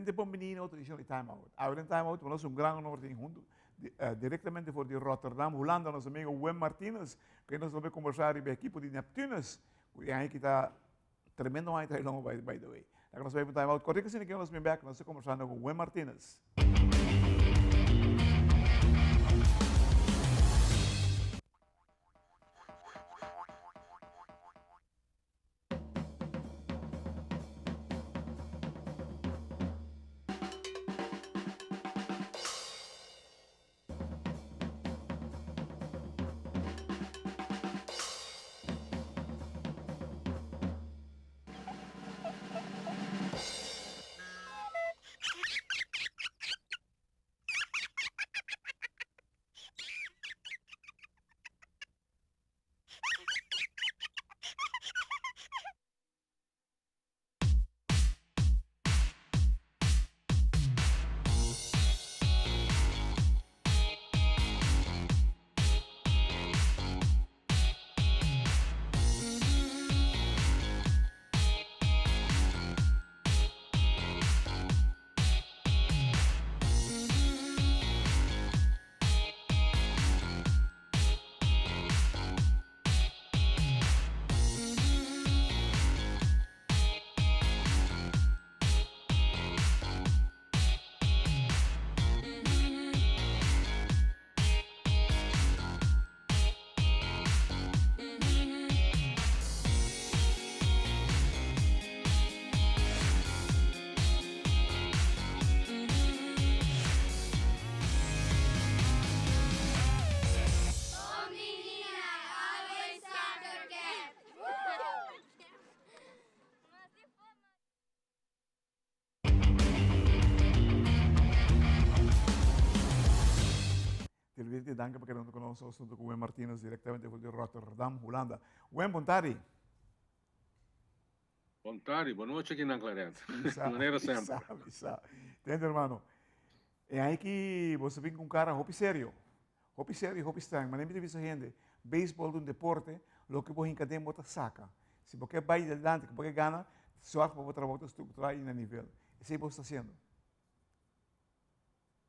Directamente para o menino, outro edição de time-out. Agora em time-out, nós um grande norte em junto, diretamente por de Rotterdam, Holanda, nosso amigo Wem Martínez, que nós vamos conversar com a equipe de Neptunus, e aí que está tremendo mais longo, by the way. Agora nós vamos para time-out. Correto que nós vamos back, nós estamos conversando com Wem Martínez. Te danken porque nos conocemos junto con Wem Martínez directamente de Rotterdam, Holanda. Wem, bom tarde. Bom tarde, boa noite aqui na Clarente. Maneira sempre. Entende, irmão? É aí que você vem com um cara hobby sério, hobby estranho. Mas nem me diz gente, beisebol é um deporte, lo que você encadena bota saca. Se você vai adelante, que você ganha, só para você trabalhar estruturar no nível. Isso aí você está fazendo.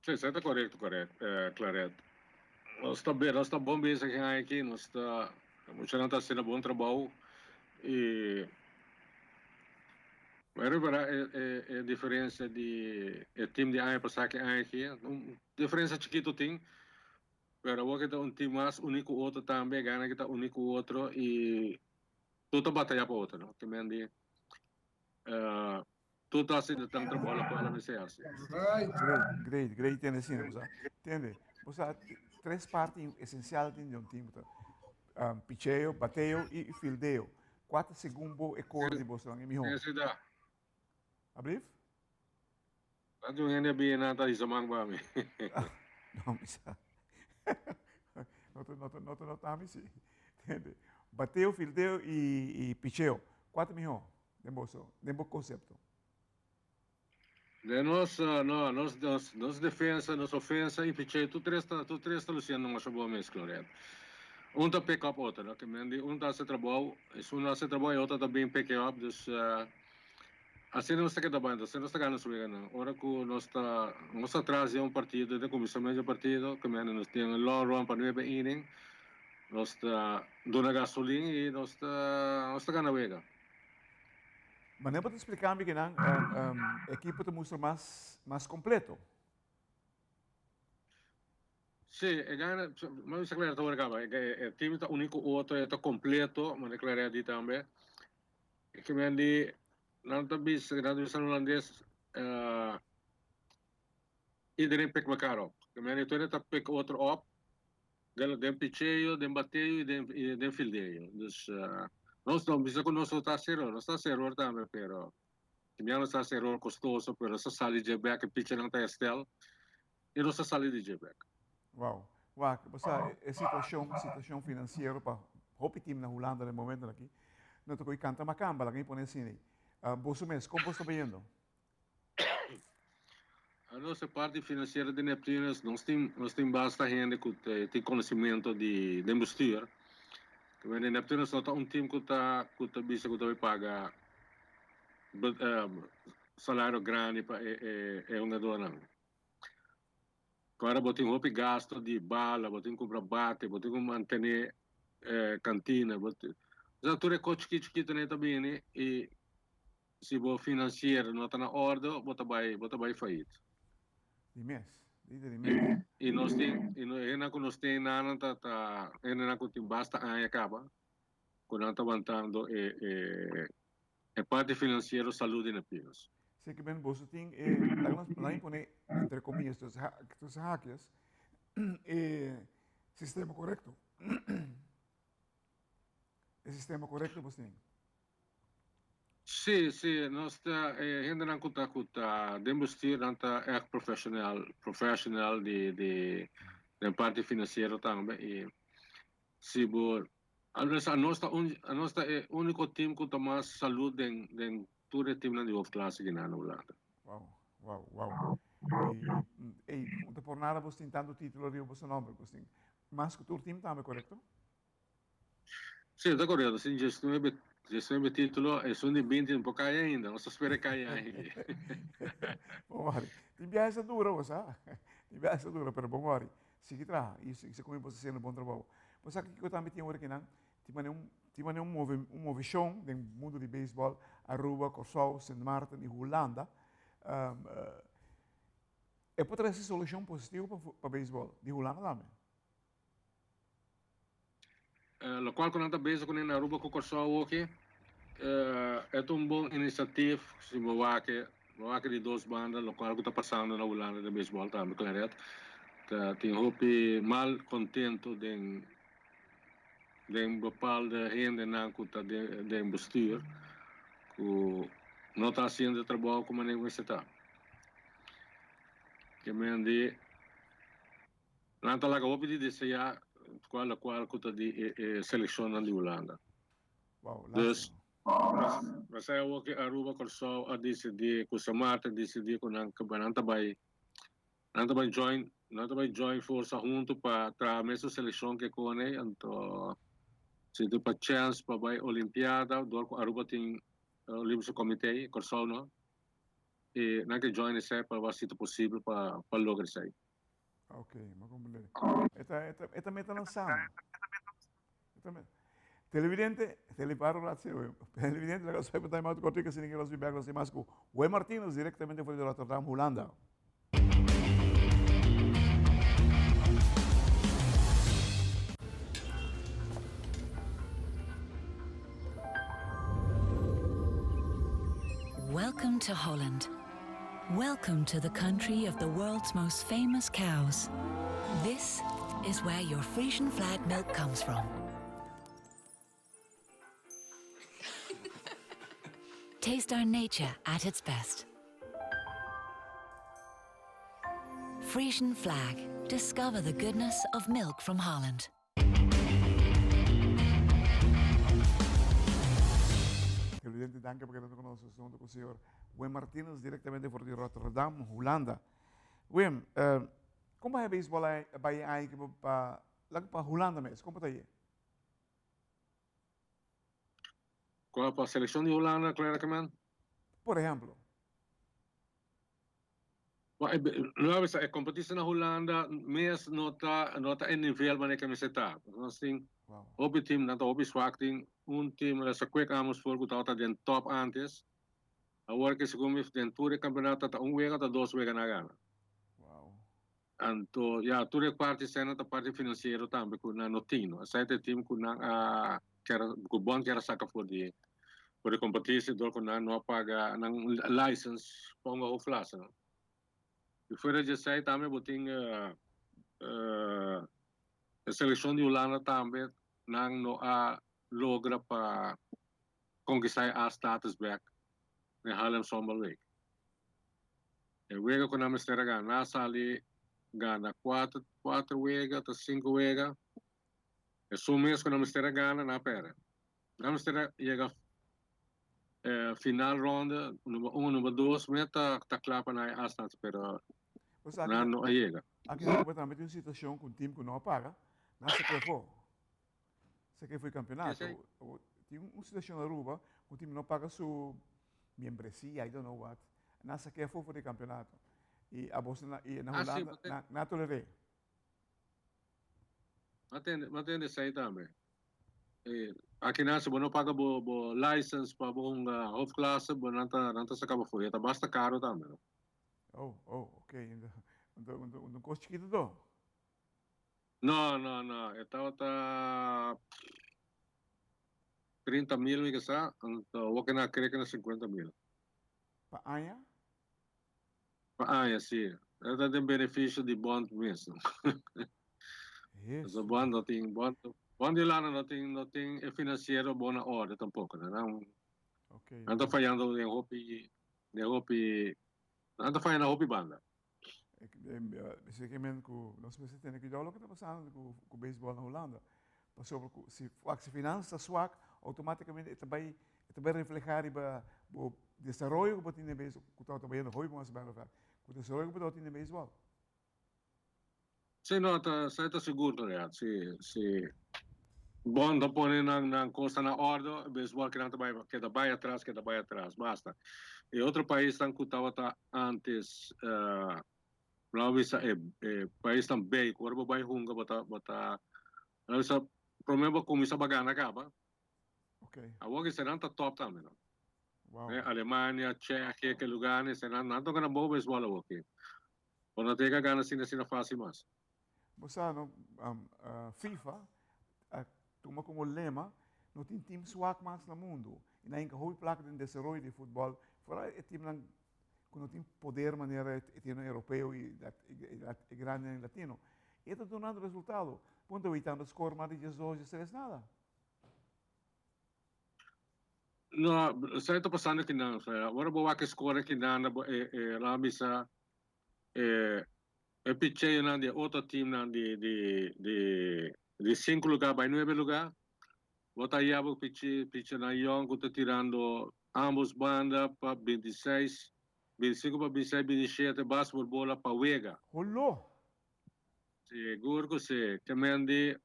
Sim, está correto, Clarete. Nós está bom mesmo aqui, nós está fazendo bom trabalho e mas é a diferença de time de AE para que AE aqui, diferença chiquito tem, mas o que é um time mais único outro também, ganha que está único outro e tudo batalha para outro, não? Também de tudo assim de tanto bola para ela vencer assim. Great, entende assim, você entende? Você três partes essenciais de um time, picheio, bateio e fildeo. 4 segundos é cor de você, não é melhor. Sim, dá. Abriu? Aduh, hindi binata di Samang Bami. Não, misa. Não notamos sim. Entende? Bateu, fildeu e picheu. 4 melhor. Demo conceito. De nos defesa, nos ofensa e piche, tu três tá luciando uma boa mescla, né? Um tá pick up outra, né? Que mendi, um tá se trabalho, um tá se trabalho, outra tá bem pick up, dus assim não está que tá bem, assim não está ganhando sobre né? Ora que nós atrás é um partido, de começamento do partido, que mendi nós temos long run para 9 inning, nós tá dando gasolina e nós tá ganhando vega. Mas nem pode explicar-me que não, equipe te mostra mais completo. Sì, ma mi sa che il team è unico outro, è completo, ma è chiaro di tambe. E che mi di l'altra bis, l'altra bis olandese, iedereen pick elkaar op. Che mi di tu pick outro op, den picheio, den bateio e den fildeio. Dus, non sto, bisogna che non sta zero tambe, però. Che mi hanno sta zero costoso, però sta sali di back, e pitcher não tá estel, e non sta sali di back. Uau. Você é situação financeira para o time na Holanda no momento aqui. Não tô canta macamba, lá quem põe assim. Você mesmo, como você está vendo? A nossa parte financeira de Neptunes, nós temos bastante gente que tem conhecimento de bestuur. Mas Neptunes não é um time que está bisa que vai pagar salário grande para um dona. Agora botem roupa e gasto de bala, botem comprar bate, botem manter cantina, botem. Já tudo é coche chiquito né também né e se o financeiro não está na ordem, bota vai faillito. De mês, de mês. E nós tem e nós tem nada tá ainda não tem basta aí acaba quando está avançando parte financeira saúde na pinos. Sei que bem, você tem, lá impõe, entre comillas, tus hackers, sistema correto. É sistema correto você tem? Sim, nós está ainda não está demonstrar nanta é profissional de parte financeira também e se bo a nossa é o único time que tem mais saúde em todo o time de off classe que na Holanda. Uau. E não por nada você tem tanto título de você nome, você tem. Mas que o teu time também, correto? Sim, está correto. Sim, gestão de título é só de 20 um pouco ainda, não se espera cair aí. Bom, Mari, tem viagem dura, você sabe? Tem viagem dura, mas bom, Mari, se que isso como você sendo bom trabalho. Você sabe que eu também tenho hora que não, tinha um movichão no mundo de beisebol, Aruba, Curaçao, Sint Maarten e Holanda. É para trazer solução positiva para o beisebol de Holanda também. Lo qual con anta beza con na Aruba ko korso aqui é um bom iniciativa se moake de duas bandas lo qual está passando na Holanda de beisebol também claro tem hopi mal contento den bepaalde gente na kuta de bestuur ku não está fazendo trabalho como nem você está que me andi não está lá que hopi de desejar qual kuta de seleção na Holanda. Wow, Dus mas é o que Aruba Corso a decidir com o Marta decidir com a cabananta vai join força junto para a mesma seleção que com ele então se tu para chance para vai Olimpiada do Aruba tem o livro comitê Corso não e não que join esse para se possível para lograr isso aí. Ok, mas como também está lançando. Teleparo televidente, la cosa per time out corti che si ninguém los vive los demás con Wes Martínez directamente fuera de Rotterdam, Holanda. Welcome to Holland. Welcome to the country of the world's most famous cows. This is where your Frisian flag milk comes from. Taste our nature at its best. Frisian flag. Discover the goodness of milk from Holland. Televidente, danke porque nos conoces junto con el señor Wes Martínez directamente fuera de Rotterdam, Holanda. Wem, como é beisebol aí para Holanda mesmo? Como está aí? Qual a seleção de Holanda, claramente? Por exemplo. Não, a competição na Holanda, mas não está em nível para que você está. Nós temos o time, não está o swak, tem time, essa coisa que for que está dentro top antes. Agora que se come dentro do campeonato, está vega, está duas vegas na gana. Então, toda parte cena da parte financeira também, com na notino. Essa é o time que o bom que era saca por a competição, do que não paga license para uma classe. E fora disso aí também botem a seleção de Holanda também não logra para conquistar a status back na Harlem Summer League. E wega com a mistério ganha, ali gana 4 wega, 5 wega. E só mês com a mistério ganha na pera. A mistério chega final ronda, número 2, meta tá claro para a status, pero não chega. Aqui na Aruba também tem uma situação com um time que não paga, não sei que foi. Sei que foi campeonato. Tem uma situação na Aruba, o time não paga sua membresia, I don't know what. nasa Kefo for the campeonato. E a bolsa na sim, Holanda, na tolerei. Matende sa itame. Aqui nasa não paga bo license para bom off class, bo nanta sa kaba foi, tá basta caro também. Oh, ok. Então, custo chiquito do. Não, então tá 30.000 me que sa, então o que na creio que na 50.000. Paanya? Sim. Ela tem benefício de bond mesmo. Isso. So bond não tem bond lá não tem é financeiro bom na hora tampouco, né? Não, Ok. anda falhando em hopi, anda falhando na hopi banda. Basicamente, nós precisamos que o que está passando com o beisebol na Holanda. Passou se a finança swak, automaticamente também reflejar o desenvolvimento que tem no beisebol, que está trabalhando hoje com as bandas, o desenvolvimento que tem no beisebol. Sim, não, tá seguro, né? Se bom, não põe na costa na ordem, beisebol que não vai atrás, basta. E outro país que estava antes, Laos país também, agora vai hunga, bota, essa problema com essa bagana acaba. Ok. Agora será top também, não? Wow. Alemanha, Tchequia, que lugares, será não tô ganhando bom beisebol aqui. Quando tem que ganhar assim fácil mais. Você no FIFA toma como lema não tem time swak mais no mundo. E na inca houve placa de desenvolvimento de futebol, fora é time que não tem poder maneira tem europeu e grande latino. E está dando resultado. Ponto evitando score mais de 18, 16 nada. Não, saya está passando aqui não, agora vou que score aqui não, lá bisa pitcher não de outro time não de 5 lugar para 9 lugar, bota aí a pitcher na Young, que está tirando ambos banda para 26, 25 para 26, 27, baseball bola para Vega. Holo! Seguro que sim, também de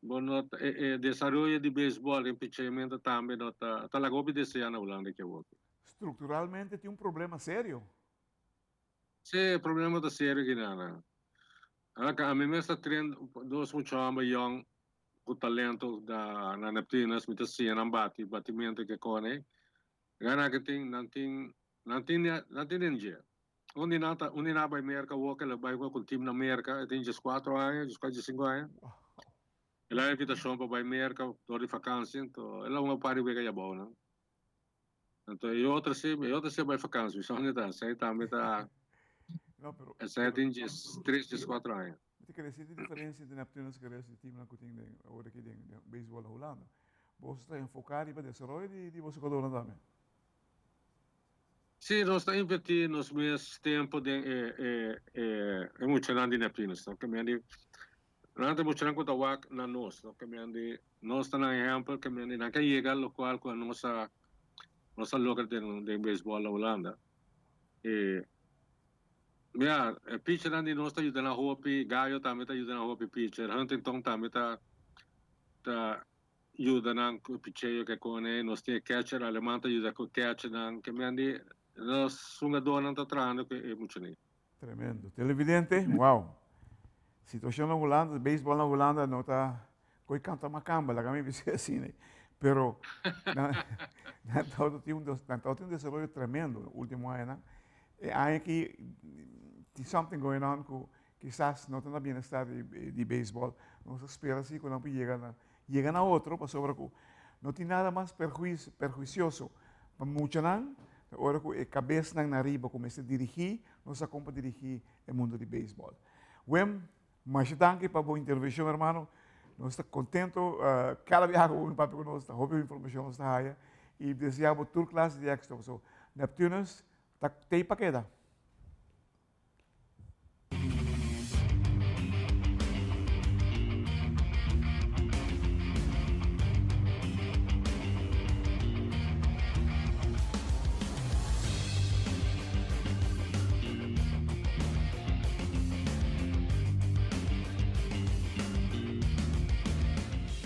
desenvolvimento de beisebol em pitchamento também tá lá gobi desse ano na Holanda que eu Estruturalmente tem problema sério. sim, problema da série que não. A mim está treinando dois muito young com talento da na Neptunas, muita cena batimento que cone. Gana que não tem ninguém. Onde não vai América, o que vai com o time na América, tem 4 anos, quase 5 anos. Wow. Ela é invitação para a América, toda vacância, então ela é uma parte que é boa, não? Então, e outra se vai vacância, só onde está, sai também está, Não, pero, essa tem 3, 4 anos. Tem que dizer a diferença entre Neptunas que esse time na que tem agora aqui de beisebol na Holanda. Você está enfocado em desenvolvimento de você jogador também. Sim, nós estamos investindo nos meus tempos de emocionante de Neptunas, então, caminhando nós estamos mostrando que está na nós, caminhando nós estamos na exemplo, caminhando na que chega local com a nossa local de beisebol na Holanda. Pitcher não está ajudando a hopi, Gaio também está ajudando a hopi pitcher, Huntington também está ajudando a pitcher que cone, nós temos catcher, alemão está ajudando a catcher, caminhando nós jogadores não está treinando que é muito nem. Tremendo. Televidente, wow. Situação na Holanda, beisebol na Holanda não está coi canta macamba, lá kami bisa assim, né? Pero tem um desenvolvimento tremendo no último ano. Há aqui tem something going on que quizás não está na bem-estar de beisebol. Nós esperamos que quando chega na outro, para sobre que não tem nada mais perjuicioso para muitos não. Agora que a cabeça na arriba começa a dirigir, nós vamos dirigir o mundo de beisebol. Well, mas danke para a boa intervenção, irmão. Nós estamos contentos. Cada vez que um papo conosco, está roubando informação, está aí. E desejamos toda classe de éxito. Neptunas, tem para queda.